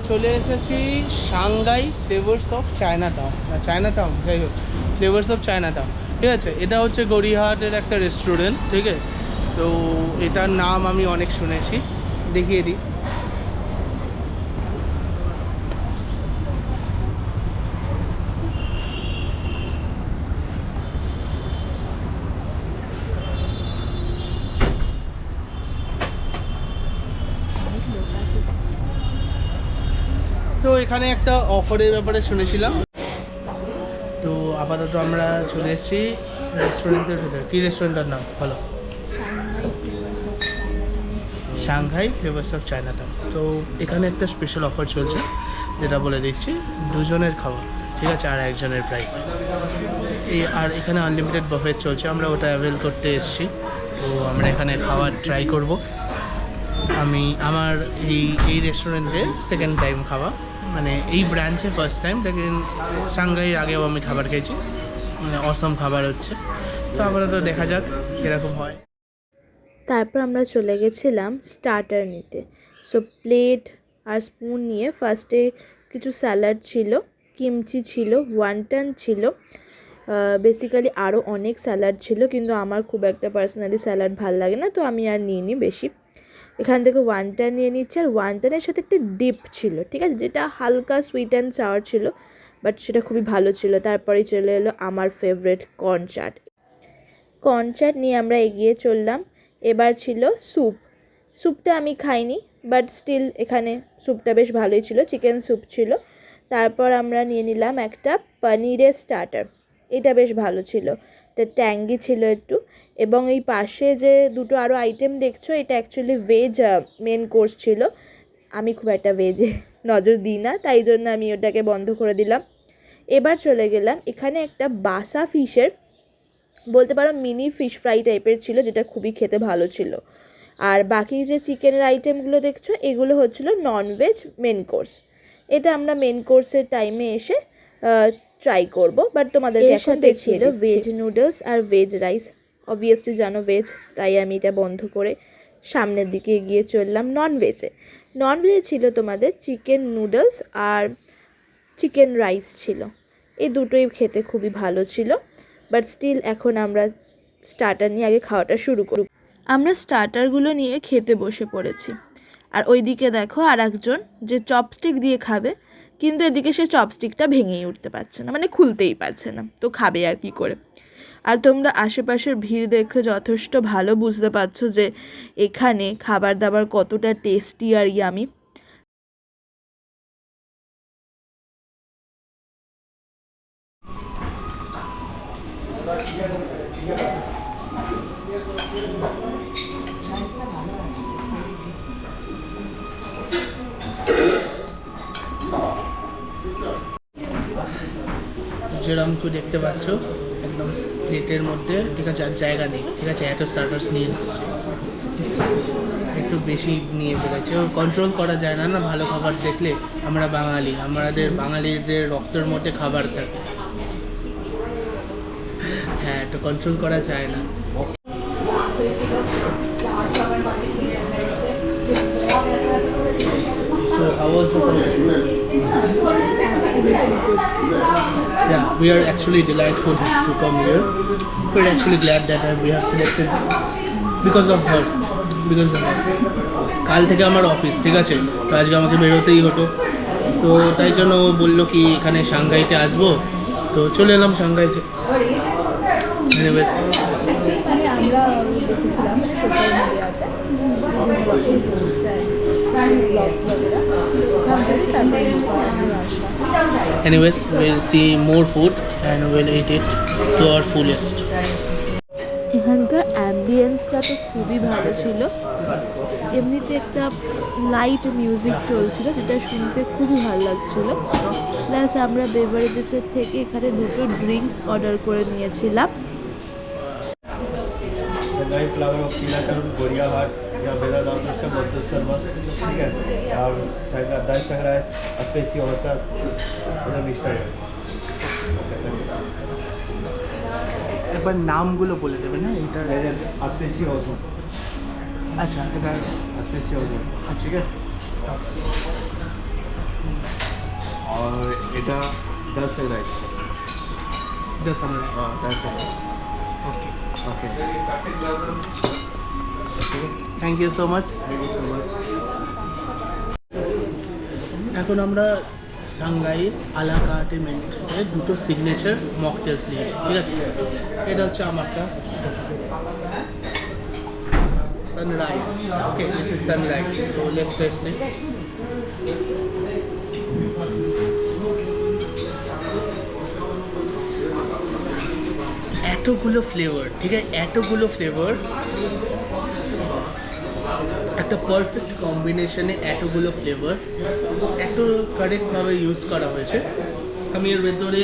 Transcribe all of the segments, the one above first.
চলে এসেছি Shanghai flavours of Chinatown, না চায়নাটাউন যাই হোক, ফ্লেভার্স অফ চায়নাটাউন, ঠিক আছে। এটা হচ্ছে গড়িয়াহাটের একটা রেস্টুরেন্ট, ঠিক আছে। তো এটার নাম আমি অনেক শুনেছি, দেখিয়ে দিই। তো এখানে একটা অফারের ব্যাপারে শুনেছিলাম, তো আপাতত আমরা চলে এসেছি রেস্টুরেন্টের ভিতরে। কী রেস্টুরেন্টের নাম বলো? Shanghai flavours of Chinatown. তো এখানে একটা স্পেশাল অফার চলছে, যেটা বলে দিচ্ছি, দুজনের খাওয়া, ঠিক আছে, আর একজনের প্রাইস। আর এখানে আনলিমিটেড বাফেট চলছে, আমরা ওটা অ্যাভেল করতে এসেছি। তো আমরা এখানে খাবার ট্রাই করব। আমার এই রেস্টুরেন্টে সেকেন্ড টাইম খাওয়া, মানে এই ব্রাঞ্চে ফার্স্ট টাইম, দেখেন সাংহাইয়ের আগেও আমি খাবার খেয়েছি, মানে অসম খাবার হচ্ছে। তো আপাতত দেখা যাক কীরকম হয়। তারপর আমরা চলে গেছিলাম স্টার্টার নিতে। সো প্লেট আর স্পুন নিয়ে ফার্স্টে কিছু স্যালাড ছিল, কিমচি ছিল, ওয়ান্টন ছিল, বেসিক্যালি আরও অনেক স্যালাড ছিল, কিন্তু আমার খুব একটা পার্সোনালি স্যালাড ভাল লাগে না, তো আমি আর নিইনি বেশি। এখান থেকে ওয়ান্টন নিয়ে নিচ্ছি, আর ওয়ান্টনের সাথে একটা ডিপ ছিল, ঠিক আছে, যেটা হালকা সুইট অ্যান্ড সাওয়ার ছিল, বাট সেটা খুবই ভালো ছিল। তারপরেই চলে এলো আমার favourite corn chaat. Corn chaat নিয়ে আমরা এগিয়ে চললাম। এবার ছিল স্যুপটা আমি খাইনি, বাট স্টিল এখানে স্যুপটা বেশ ভালোই ছিল, চিকেন স্যুপ ছিল। তারপর আমরা নিয়ে নিলাম একটা পনিরের স্টার্টার, এটা বেশ ভালো ছিল, এটা ট্যাঙ্গি ছিল একটু। এবং এই পাশে যে দুটো আরও আইটেম দেখছো, এটা অ্যাকচুয়ালি ভেজ মেন কোর্স ছিল। আমি খুব একটা ভেজে নজর দিই না, তাই জন্য আমি ওটাকে বন্ধ করে দিলাম। এবার চলে গেলাম, এখানে একটা বাসা ফিশের, বলতে পারো মিনি ফিশ ফ্রাই টাইপের ছিল, যেটা খুবই খেতে ভালো ছিল। আর বাকি যে চিকেনের আইটেমগুলো দেখছো, এগুলো হচ্ছিলো ননভেজ মেন কোর্স। এটা আমরা মেন কোর্সের টাইমে এসে ট্রাই করব, বাট তোমাদেরকে এখন দেখিয়ে দিচ্ছি। ভেজ নুডলস আর ভেজ রাইস, অবভিয়াসলি জানো ভেজ, তাই আমি এটা বন্ধ করে সামনের দিকে এগিয়ে চললাম ননভেজে। ননভেজে ছিল তোমাদের চিকেন নুডলস আর চিকেন রাইস ছিল, এই দুটোই খেতে খুবই ভালো ছিল। বাট স্টিল এখন আমরা স্টার্টার নিয়ে আগে খাওয়াটা শুরু করব। আমরা স্টার্টারগুলো নিয়ে খেতে বসে পড়েছি, আর ওইদিকে দেখো আর একজন যে চপস্টিক দিয়ে খাবে, কিন্তু এদিকে সে চপস্টিকটা ভেঙেই উঠতে পারছে না, মানে খুলতেই পারছে না, তো খাবে আর কি করে। আর তোমরা আশেপাশের ভিড় দেখে যথেষ্ট ভালো বুঝতে পারছো যে এখানে খাবার দাবার কতটা টেস্টি আর ইয়ামি। যেরকম তো দেখতে পাচ্ছ একদম প্লেটের মধ্যে, ঠিক আছে, আর জায়গা নেই, ঠিক আছে, এত স্টার্টার্স নিয়ে এসেছি, একটু বেশি নিয়ে ফেলেছে, কন্ট্রোল করা যায় না, না ভালো খাবার দেখলে। আমরা বাঙালি, আমাদের বাঙালিদের রক্তের মধ্যে খাবার থাকে, হ্যাঁ, একটু কন্ট্রোল করা যায় না। So how was the content? Yeah, we are actually delightful to come here. We're actually glad that we have selected because of her. কাল থেকে আমার অফিস, ঠিক আছে, তো আজকে আমাকে বেরোতেই হতো, তো তাই জন্য ও বললো কি এখানে সাংঘাইতে আসবো, তো চলে এলাম সাংঘাইতে। Anyways, we'll see more food and we'll eat it to our fullest. এখানকার অ্যাম্বিয়েন্সটা তো খুবই ভালো ছিল, এমনিতে একটা লাইট মিউজিক চলছিল, যেটা শুনতে খুবই ভালো লাগছিল। প্লাস আমরা বেভারেজেসের থেকে এখানে দুটো ড্রিঙ্কস অর্ডার করে নিয়েছিলাম। फ्लावर ऑफ कीलाटन गोरियाहाट या मेरा नाम मिस्टर मधु शर्मा, ठीक है, और दाल संग्रह स्पेसी होसा मिस्टर। একবার নামগুলো বলে দেবে না, এটা स्पेसी होसा, আচ্ছা, এটা स्पेसी होसा, ठीक है। और এটা 10 rice 10 rice. 10 rice okay, okay thank you so much. Thank you so much এখন আমরা সাংহাইয়ের আলাকার্টে মেনুতে দুটো সিগনেচার মকটেলস নিয়েছি, ঠিক আছে। এটা হচ্ছে আমারটা Sunrise, okay, this is Sunrise. So let's taste it. এতগুলো ফ্লেভার, ঠিক আছে, এতগুলো ফ্লেভার, একটা পারফেক্ট কম্বিনেশনে এতগুলো ফ্লেভার এত কারেক্টভাবে ইউজ করা হয়েছে। আমি এর ভেতরে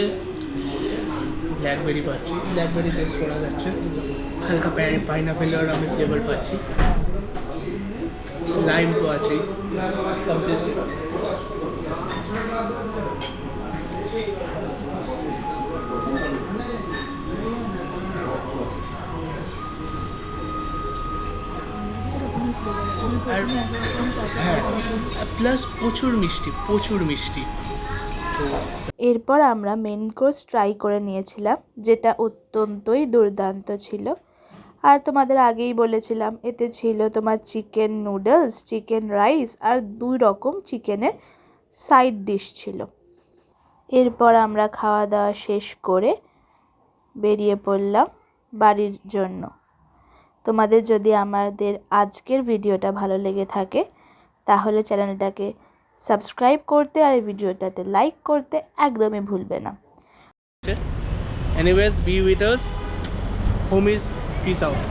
ব্ল্যাকবেরি পাচ্ছি, ব্ল্যাকবেরি টেস্ট করা যাচ্ছে, হালকা পাইনাপেলের আমি ফ্লেভার পাচ্ছি, লাইম তো আছেই, কমপ্লিট। আর হ্যাঁ, প্লাস প্রচুর মিষ্টি, প্রচুর মিষ্টি। তো এরপর আমরা মেন কোর্স ট্রাই করে নিয়েছিলাম, যেটা অত্যন্তই দুর্দান্ত ছিল। আর তোমাদের আগেই বলেছিলাম এতে ছিল তোমার চিকেন নুডলস, চিকেন রাইস আর 2 রকম চিকেনের সাইড ডিশ ছিল। এরপর আমরা খাওয়া দাওয়া শেষ করে বেরিয়ে পড়লাম বাড়ির জন্য। তোমাদের যদি আমাদের আজকের ভিডিওটা ভালো লেগে থাকে তাহলে চ্যানেলটাকে সাবস্ক্রাইব করতে আর এই ভিডিওটাতে লাইক করতে একদমই ভুলবে না। Anyways, B with us, home is piece out.